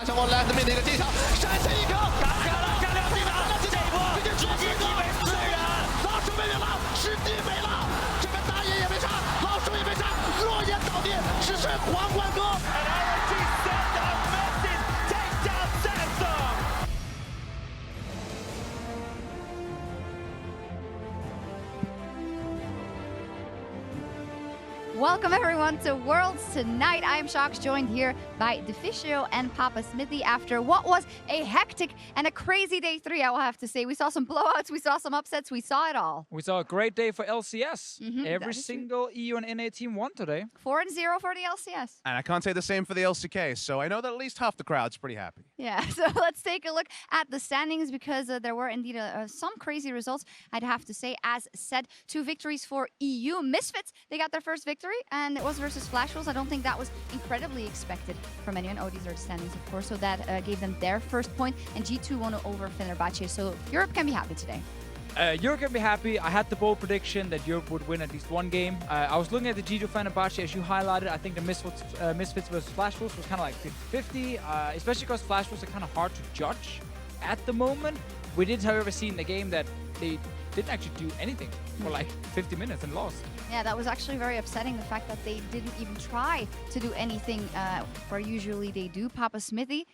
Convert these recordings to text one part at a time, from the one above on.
上过来自命令的技巧，闪现一颗，打开了，干两进了，这波直接直击地位4人，老鼠没了，师弟没了，这边大爷也没杀，老鼠也没杀，落叶倒地，只剩皇冠哥。Welcome everyone to Worlds Tonight. I am Sjokz, joined here by Deficio and Papasmithy after what was a hectic and a crazy day 3, I will have to say. We saw some blowouts, we saw some upsets, we saw it all. We saw a great day for LCS. Every single true. EU and NA team won today. 4-0 for the LCS. And I can't say the same for the LCK, so I know that at least half the crowd's pretty happy. Yeah, so let's take a look at the standings because there were indeed some crazy results, I'd have to say. As said, 2 victories for EU. Misfits, they got their first victory, and it was versus Flash Wolves. I don't think that was incredibly expected from anyone. Oh, these are the standings, of course, so that gave them their first point, and G2 won over Fenerbahce, so Europe can be happy today. Europe can be happy. I had the bold prediction that Europe would win at least one game. I was looking at the G2 Fenerbahce, as you highlighted. I think the Misfits versus Flash Wolves was kind of like 50-50, especially because Flash Wolves are kind of hard to judge at the moment. We did, however, see in the game that they didn't actually do anything for like 50 minutes and lost. Yeah, that was actually very upsetting, the fact that they didn't even try to do anything where usually they do. Papasmithy.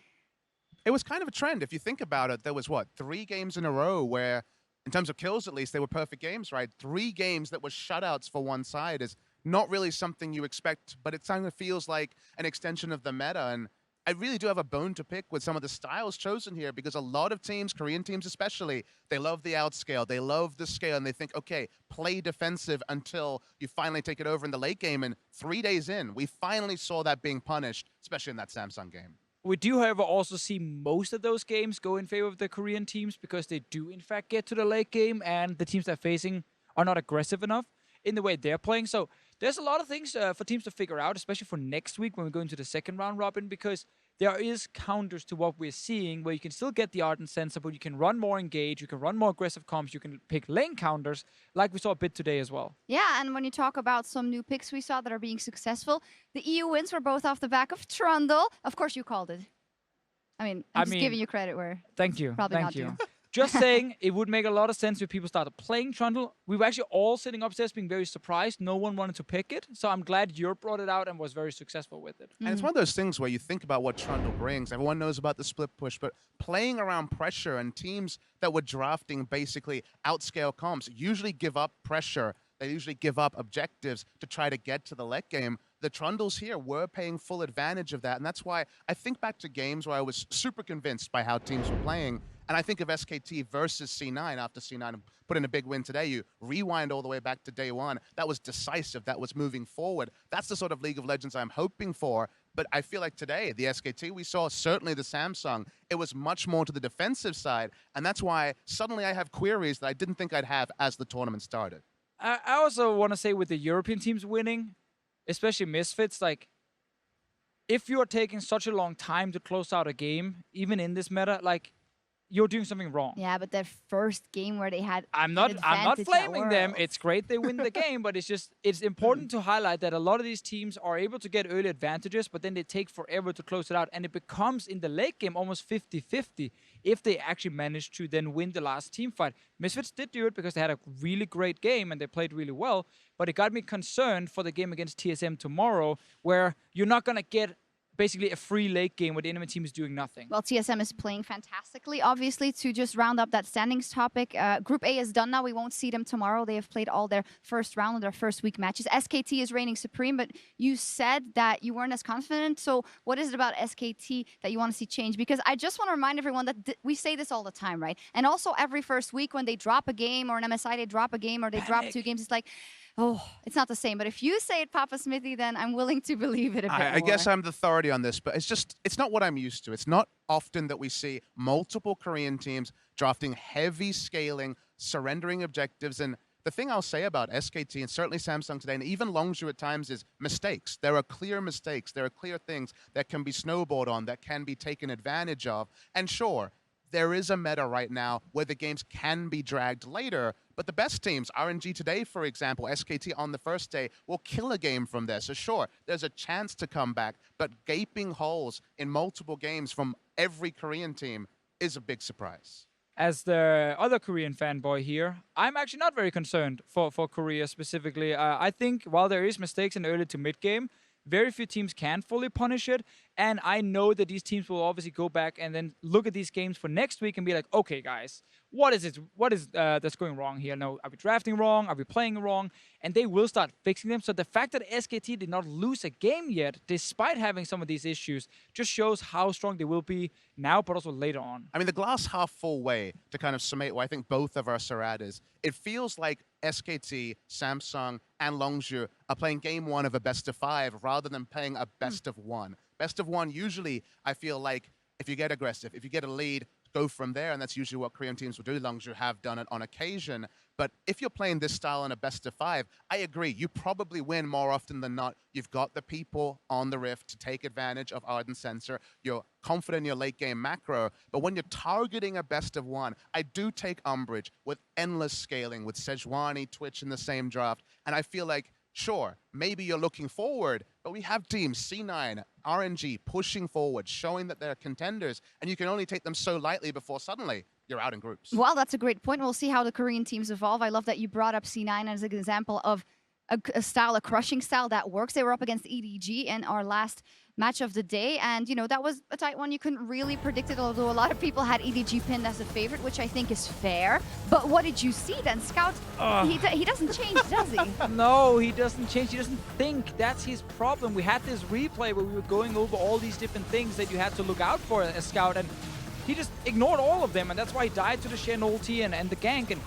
It was kind of a trend. If you think about it, there was, 3 games in a row where, in terms of kills at least, they were perfect games, right? 3 games that were shutouts for one side is not really something you expect, but it kind of feels like an extension of the meta. And I really do have a bone to pick with some of the styles chosen here, because a lot of teams, Korean teams especially, they love the outscale, they love the scale, and they think, okay, play defensive until you finally take it over in the late game. And 3 days in, we finally saw that being punished, especially in that Samsung game. We do, however, also see most of those games go in favor of the Korean teams because they do, in fact, get to the late game, and the teams they're facing are not aggressive enough in the way they're playing. So there's a lot of things for teams to figure out, especially for next week when we go into the second round robin, because there is counters to what we're seeing where you can still get the Ardent Sensor, but you can run more engaged, you can run more aggressive comps, you can pick lane counters, like we saw a bit today as well. Yeah, and when you talk about some new picks we saw that are being successful, the EU wins were both off the back of Trundle. Of course, you called it. I'm just giving you credit where Thank you. Probably Thank not you. you. Just saying, it would make a lot of sense if people started playing Trundle. We were actually all sitting upstairs being very surprised. No one wanted to pick it. So I'm glad Europe brought it out and was very successful with it. And it's one of those things where you think about what Trundle brings. Everyone knows about the split push, but playing around pressure and teams that were drafting basically outscale comps usually give up pressure. They usually give up objectives to try to get to the late game. The Trundles here were paying full advantage of that, and that's why I think back to games where I was super convinced by how teams were playing. And I think of SKT versus C9 after C9 put in a big win today. You rewind all the way back to day 1. That was decisive. That was moving forward. That's the sort of League of Legends I'm hoping for. But I feel like today, the SKT we saw, certainly the Samsung, it was much more to the defensive side. And that's why suddenly I have queries that I didn't think I'd have as the tournament started. I also want to say with the European teams winning, especially Misfits, like, if you're taking such a long time to close out a game, even in this meta, like, you're doing something wrong. Yeah, but their first game where they had I'm not flaming them. It's great they win the game, but it's important to highlight that a lot of these teams are able to get early advantages, but then they take forever to close it out, and it becomes in the late game almost 50-50 if they actually manage to then win the last team fight. Misfits did do it because they had a really great game and they played really well, but it got me concerned for the game against TSM tomorrow, where you're not going to get basically a free late game where the enemy team is doing nothing. Well, TSM is playing fantastically, obviously. To just round up that standings topic, Group A is done now. We won't see them tomorrow. They have played all their first round of their first week matches. SKT is reigning supreme, but you said that you weren't as confident. So what is it about SKT that you want to see change? Because I just want to remind everyone that we say this all the time, right? And also every first week when they drop a game, or an MSI, they drop a game, or they drop 2 games, it's like, oh, it's not the same. But if you say it, Papasmithy, then I'm willing to believe it a bit more. I guess I'm the authority on this, but it's not what I'm used to. It's not often that we see multiple Korean teams drafting heavy scaling, surrendering objectives. And the thing I'll say about SKT and certainly Samsung today, and even Longzhu at times, is mistakes. There are clear mistakes. There are clear things that can be snowballed on, that can be taken advantage of. And sure, there is a meta right now where the games can be dragged later, but the best teams, RNG today, for example, SKT on the first day, will kill a game from there. So sure, there's a chance to come back, but gaping holes in multiple games from every Korean team is a big surprise. As the other Korean fanboy here, I'm actually not very concerned for Korea specifically. I think while there is mistakes in the early to mid game, very few teams can fully punish it. And I know that these teams will obviously go back and then look at these games for next week and be like, okay, guys, what is it? What is that's going wrong here? No, are we drafting wrong? Are we playing wrong? And they will start fixing them. So the fact that SKT did not lose a game yet, despite having some of these issues, just shows how strong they will be now, but also later on. I mean, the glass half full way to kind of summate what I think both of us are at is, it feels like SKT, Samsung, and Longzhu are playing game one of a best of 5 rather than playing a best of 1. Best of 1, usually, I feel like if you get aggressive, if you get a lead, go from there, and that's usually what Korean teams will do. Longzhu have done it on occasion. But if you're playing this style in a best of 5, I agree, you probably win more often than not. You've got the people on the Rift to take advantage of Ardent Sensor. You're confident in your late game macro. But when you're targeting a best of 1, I do take umbrage with endless scaling, with Sejuani, Twitch in the same draft. And I feel like, sure, maybe you're looking forward, but we have teams, C9, RNG, pushing forward, showing that they're contenders, and you can only take them so lightly before suddenly you're out in groups. Well, that's a great point. We'll see how the Korean teams evolve. I love that you brought up C9 as an example of a style, a crushing style that works. They were up against EDG in our last match of the day, and you know, that was a tight one. You couldn't really predict it, although a lot of people had EDG pinned as a favorite, which I think is fair. But what did you see then? Scout, he doesn't change, does he? No, he doesn't change. He doesn't think. That's his problem. We had this replay where we were going over all these different things that you had to look out for as Scout, and he just ignored all of them, and that's why he died to the Shen ulti and the gank. And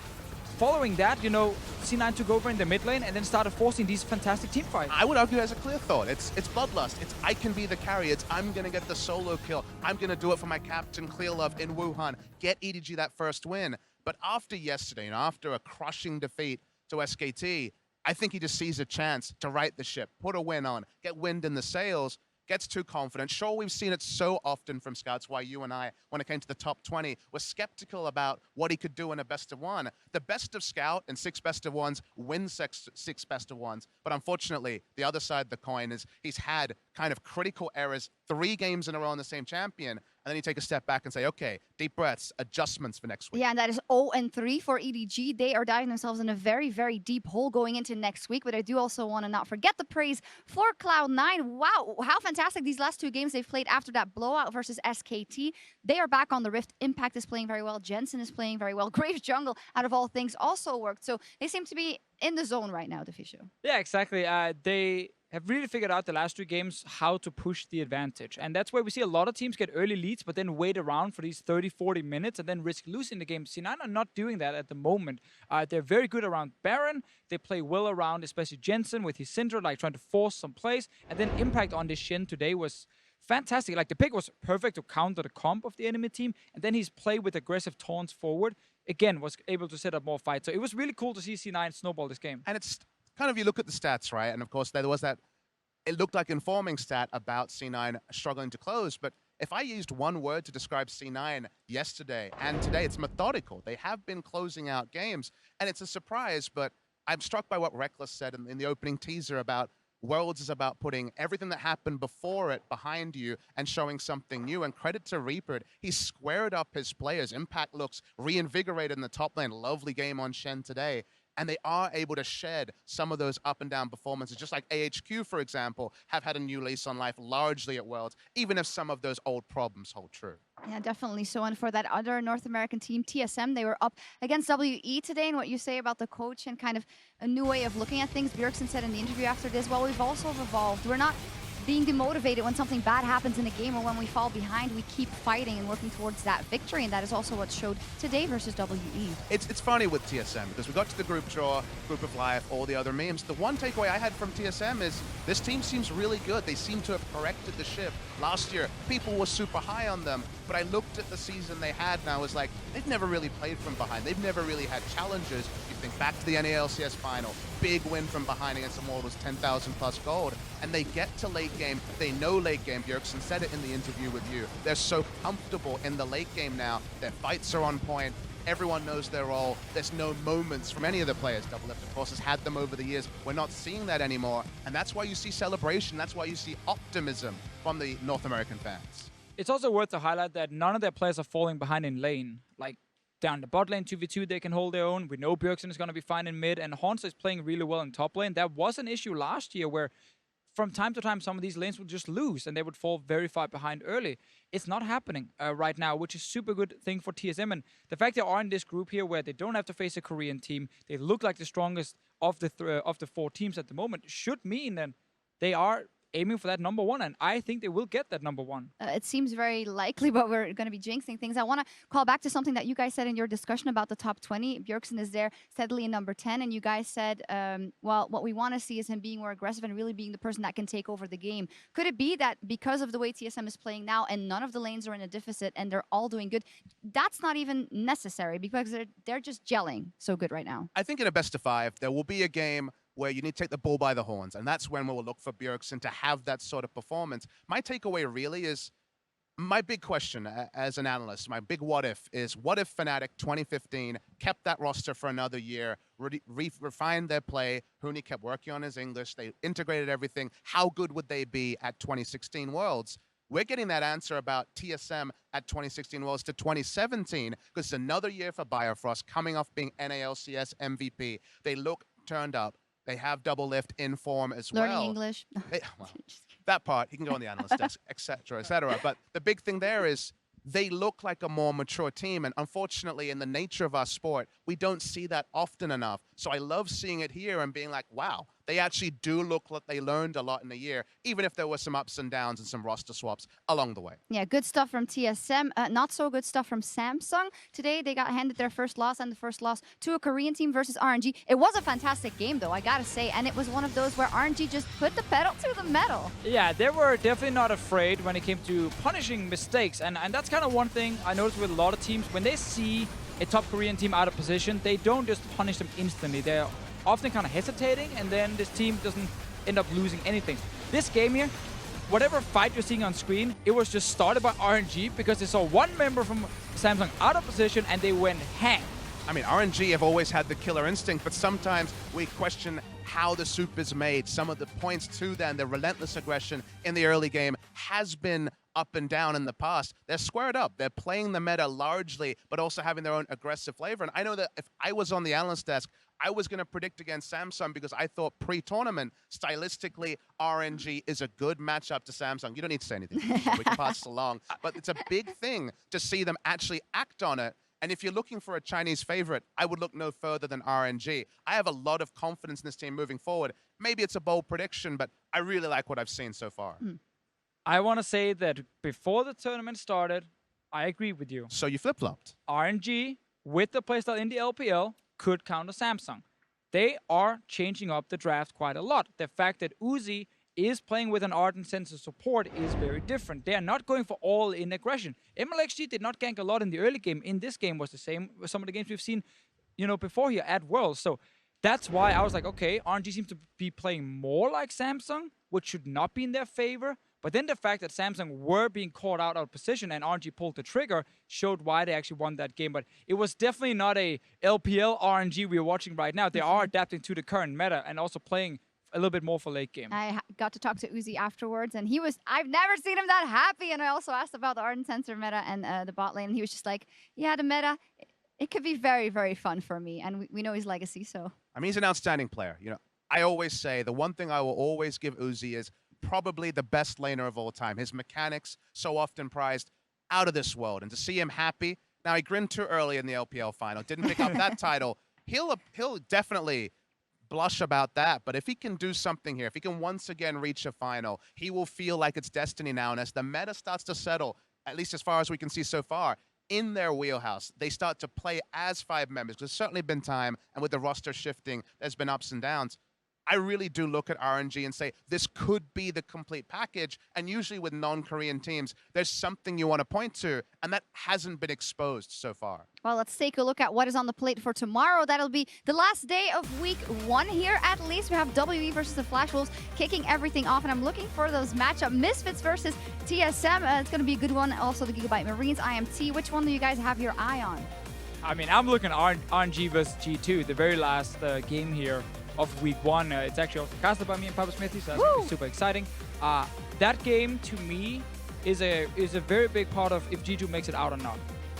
following that, you know, C9 took over in the mid lane and then started forcing these fantastic team fights. I would argue as a clear thought. It's bloodlust. It's I can be the carry. It's I'm going to get the solo kill. I'm going to do it for my captain Clearlove in Wuhan. Get EDG that first win. But after yesterday, and after a crushing defeat to SKT, I think he just sees a chance to right the ship, put a win on, get wind in the sails, gets too confident. Sure, we've seen it so often from Scouts, why you and I, when it came to the top 20, were skeptical about what he could do in a best of 1. The best of Scout and 6 best of 1s wins 6 best of 1s. But unfortunately, the other side of the coin is he's had kind of critical errors 3 games in a row on the same champion. And then you take a step back and say, okay, deep breaths, adjustments for next week. Yeah, and that is 0-3 for EDG. They are diving themselves in a very, very deep hole going into next week. But I do also want to not forget the praise for Cloud9. Wow, how fantastic these last 2 games they've played after that blowout versus SKT. They are back on the Rift. Impact is playing very well. Jensen is playing very well. Graves Jungle, out of all things, also worked. So they seem to be in the zone right now, Deficio. Yeah, exactly. They have really figured out the last 2 games how to push the advantage. And that's why we see a lot of teams get early leads, but then wait around for these 30, 40 minutes and then risk losing the game. C9 are not doing that at the moment. They're very good around Baron. They play well around, especially Jensen with his Syndra, like trying to force some plays. And then Impact on this Shen today was fantastic. Like, the pick was perfect to counter the comp of the enemy team. And then his play with aggressive taunts forward, again, was able to set up more fights. So it was really cool to see C9 snowball this game. And it's kind of, you look at the stats, right? And of course, there was that, it looked like informing stat about C9 struggling to close. But if I used one word to describe C9 yesterday and today, it's methodical. They have been closing out games. And it's a surprise, but I'm struck by what Reckless said in the opening teaser about Worlds is about putting everything that happened before it behind you and showing something new. And credit to Reaper, he squared up his players. Impact looks reinvigorated in the top lane. Lovely game on Shen today. And they are able to shed some of those up and down performances, just like AHQ, for example, have had a new lease on life largely at Worlds, even if some of those old problems hold true. Yeah, definitely. So, and for that other North American team, TSM, they were up against WE today. And what you say about the coach and kind of a new way of looking at things, Bjergsen said in the interview after this, well, we've also evolved. We're not being demotivated when something bad happens in a game or when we fall behind. We keep fighting and working towards that victory, and that is also what showed today versus WE. It's funny with TSM because we got to the group draw, group of life, all the other memes. The one takeaway I had from TSM is this team seems really good. They seem to have corrected the ship. Last year, people were super high on them, but I looked at the season they had and I was like, they've never really played from behind. They've never really had challenges. You everything. Back to the NALCS final. Big win from behind against Immortals, 10,000 plus gold. And they get to late game. They know late game. Bjergsen said it in the interview with you. They're so comfortable in the late game now. Their fights are on point. Everyone knows their role. There's no moments from any of the players. Doublelift, of course, has had them over the years. We're not seeing that anymore. And that's why you see celebration. That's why you see optimism from the North American fans. It's also worth to highlight that none of their players are falling behind in lane. Like, down the bot lane, 2v2, they can hold their own. We know Bjergsen is going to be fine in mid, and Hansa is playing really well in top lane. That was an issue last year where from time to time, some of these lanes would just lose and they would fall very far behind early. It's not happening right now, which is super good thing for TSM. And the fact they are in this group here where they don't have to face a Korean team, they look like the strongest of the 4 teams at the moment, should mean that they are aiming for that number 1, and I think they will get that number 1. It seems very likely, but we're going to be jinxing things. I want to call back to something that you guys said in your discussion about the top 20. Bjergsen is there steadily in number 10, and you guys said, well, what we want to see is him being more aggressive and really being the person that can take over the game. Could it be that because of the way TSM is playing now and none of the lanes are in a deficit and they're all doing good, that's not even necessary because they're just gelling so good right now? I think in a best of 5, there will be a game where you need to take the bull by the horns, and that's when we'll look for Bjergsen to have that sort of performance. My takeaway really is, my big question as an analyst, my big what if is, what if Fnatic 2015 kept that roster for another year, refined their play, Huni kept working on his English, they integrated everything, how good would they be at 2016 Worlds? We're getting that answer about TSM at 2016 Worlds to 2017, because it's another year for Bifrost, coming off being NALCS MVP. They look turned up. They have Doublelift in form as well. Learning English. Well, that part, he can go on the analyst desk, etc., etc. But the big thing there is they look like a more mature team. And unfortunately, in the nature of our sport, we don't see that often enough. So I love seeing it here and being like, wow, they actually do look like they learned a lot in a year, even if there were some ups and downs and some roster swaps along the way. Yeah, good stuff from TSM. Not so good stuff from Samsung. Today, they got handed their first loss, and the first loss to a Korean team versus RNG. It was a fantastic game, though, I gotta say. And it was one of those where RNG just put the pedal to the metal. Yeah, they were definitely not afraid when it came to punishing mistakes. And that's kind of one thing I noticed with a lot of teams. When they see a top Korean team out of position, they don't just punish them instantly. They're often kind of hesitating, and then this team doesn't end up losing anything. This game here, whatever fight you're seeing on screen, it was just started by RNG because they saw one member from Samsung out of position and they went ham. I mean, RNG have always had the killer instinct, but sometimes we question how the soup is made. Some of the points to them, the relentless aggression in the early game has been up and down in the past. They're squared up. They're playing the meta largely, but also having their own aggressive flavor. And I know that if I was on the analyst desk, I was going to predict against Samsung because I thought pre-tournament, stylistically, RNG is a good matchup to Samsung. You don't need to say anything. We can pass it along. But it's a big thing to see them actually act on it. And if you're looking for a Chinese favorite, I would look no further than RNG. I have a lot of confidence in this team moving forward. Maybe it's a bold prediction, but I really like what I've seen so far. I want to say that before the tournament started, I agree with you. So you flip-flopped. RNG, with the playstyle in the LPL, could counter Samsung. They are changing up the draft quite a lot. The fact that Uzi is playing with an Ardent sense of support is very different. They are not going for all-in aggression. MLXG did not gank a lot in the early game. In this game was the same with some of the games we've seen, before here at Worlds. So that's why I was like, okay, RNG seems to be playing more like Samsung, which should not be in their favor. But then the fact that Samsung were being caught out of position and RNG pulled the trigger showed why they actually won that game. But it was definitely not a LPL RNG we are watching right now. They are adapting to the current meta and also playing a little bit more for late game. I got to talk to Uzi afterwards, and I've never seen him that happy. And I also asked about the Ardent Sensor meta and the bot lane, and he was just like, yeah, the meta, it could be very, very fun for me. And we know his legacy, so. I mean, he's an outstanding player. I always say the one thing I will always give Uzi is probably the best laner of all time. His mechanics, so often prized, out of this world. And to see him happy, now he grinned too early in the LPL final, didn't pick up that title. He'll definitely blush about that, but if he can do something here, if he can once again reach a final, he will feel like it's destiny now. And as the meta starts to settle, at least as far as we can see so far, in their wheelhouse, they start to play as 5 members. There's certainly been time, and with the roster shifting, there's been ups and downs. I really do look at RNG and say this could be the complete package. And usually with non-Korean teams, there's something you want to point to, and that hasn't been exposed so far. Well, let's take a look at what is on the plate for tomorrow. That'll be the last day of week 1 here. At least we have WE versus the Flash Wolves kicking everything off, and I'm looking for those matchup. Misfits versus TSM. It's going to be a good one. Also the Gigabyte Marines, IMT. Which one do you guys have your eye on? I mean, I'm looking at RNG versus G2, the very last game here of week 1. It's actually also casted by me and Papasmithy, so that's gonna be super exciting. That game, to me, is a very big part of if G2 makes it out or not.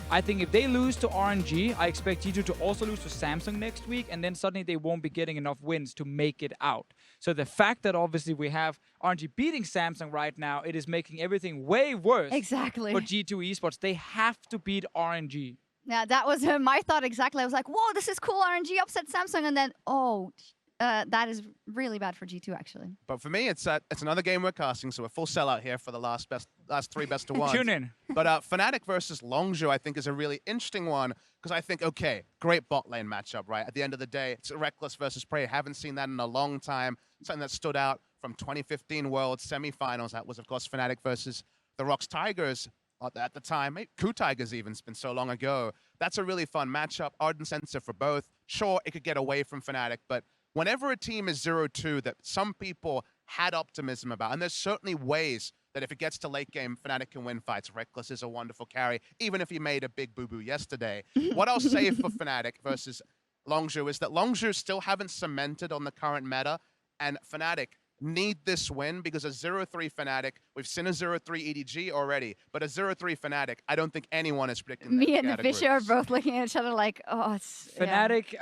I think if they lose to RNG, I expect G2 to also lose to Samsung next week, and then suddenly they won't be getting enough wins to make it out. So the fact that obviously we have RNG beating Samsung right now, it is making everything way worse for G2 Esports. They have to beat RNG. Yeah, that was my thought exactly. I was like, whoa, this is cool. RNG upset Samsung, and then, that is really bad for G2, actually. But for me, it's another game we're casting, so we're full sellout here for the last 3 best of 1. Tune in. But Fnatic versus Longzhu, I think, is a really interesting one, because I think, okay, great bot lane matchup, right? At the end of the day, it's Reckless versus Prey. Haven't seen that in a long time. Something that stood out from 2015 World semifinals. That was, of course, Fnatic versus the Rocks Tigers at the time. Maybe Coup Tigers even, it's been so long ago. That's a really fun matchup. Ardent Sensor for both. Sure, it could get away from Fnatic, but whenever a team is 0-2 that some people had optimism about, and there's certainly ways that if it gets to late game, Fnatic can win fights. Reckless is a wonderful carry, even if he made a big boo-boo yesterday. What I'll say for Fnatic versus Longzhu is that Longzhu still haven't cemented on the current meta, and Fnatic need this win because a 0-3 Fnatic, we've seen a 0-3 EDG already, but a 0-3 Fnatic, I don't think anyone is predicting that. Me and Deficio are both looking at each other like, oh, it's... Fnatic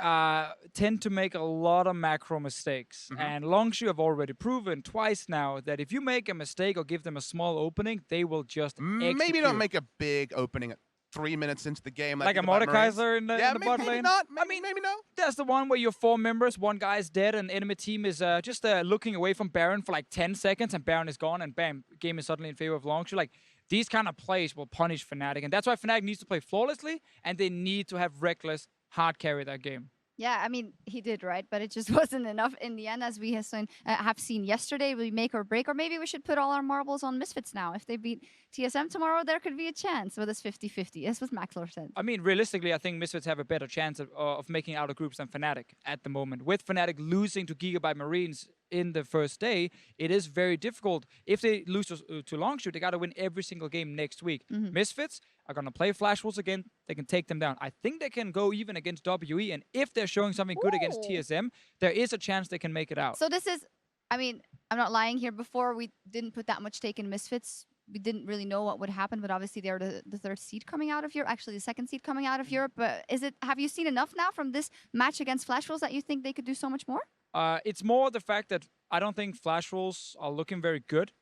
tend to make a lot of macro mistakes, and Longzhu have already proven twice now that if you make a mistake or give them a small opening, they will just execute. Maybe don't make a big opening at 3 minutes into the game. Like a Mordekaiser in the bot lane? Maybe not. Maybe no. That's the one where you're 4 members, one guy is dead, and enemy team is just looking away from Baron for like 10 seconds, and Baron is gone, and bam, game is suddenly in favor of Longzhu. Like, these kind of plays will punish Fnatic, and that's why Fnatic needs to play flawlessly, and they need to have Reckless hard carry that game. Yeah, I mean, he did, right? But it just wasn't enough in the end, as we have seen yesterday. We make or break, or maybe we should put all our marbles on Misfits now. If they beat TSM tomorrow, there could be a chance with this 50-50. That's what Maxlor said. I mean, realistically, I think Misfits have a better chance of making out of groups than Fnatic at the moment. With Fnatic losing to Gigabyte Marines in the first day, it is very difficult. If they lose to Longzhu, they got to win every single game next week. Misfits are going to play Flash Wolves again. They can take them down. I think they can go even against WE, and if they're showing something good against TSM, there is a chance they can make it out. So this is, I mean, I'm not lying here. Before, we didn't put that much stake in Misfits. We didn't really know what would happen, but obviously they're the 3rd seed coming out of Europe, actually the 2nd seed coming out of Europe. But have you seen enough now from this match against Flash Wolves that you think they could do so much more? It's more the fact that I don't think Flash Wolves are looking very good.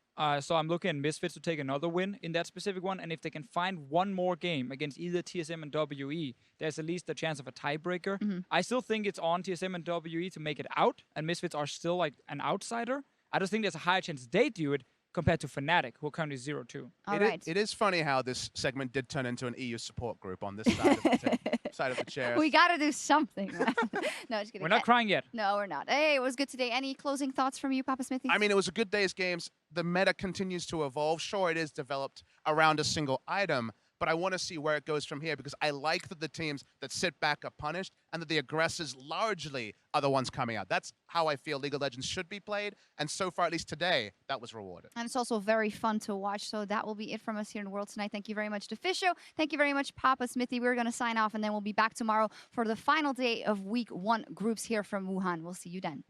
So I'm looking at Misfits to take another win in that specific one. And if they can find one more game against either TSM and WE, there's at least a chance of a tiebreaker. I still think it's on TSM and WE to make it out, and Misfits are still like an outsider. I just think there's a higher chance they do it compared to Fnatic, who are currently 0-2. It is funny how this segment did turn into an EU support group on this side of the side of the chair. We got to do something. No, just kidding. We're not crying yet. No, we're not. Hey, it was good today. Any closing thoughts from you, Papasmithy? I mean, it was a good day's games. The meta continues to evolve. Sure, it is developed around a single item, but I want to see where it goes from here, because I like that the teams that sit back are punished and that the aggressors largely are the ones coming out. That's how I feel League of Legends should be played, and so far, at least today, that was rewarded. And it's also very fun to watch, so that will be it from us here in Worlds tonight. Thank you very much, Deficio. Thank you very much, Papasmithy. We're going to sign off, and then we'll be back tomorrow for the final day of Week 1 groups here from Wuhan. We'll see you then.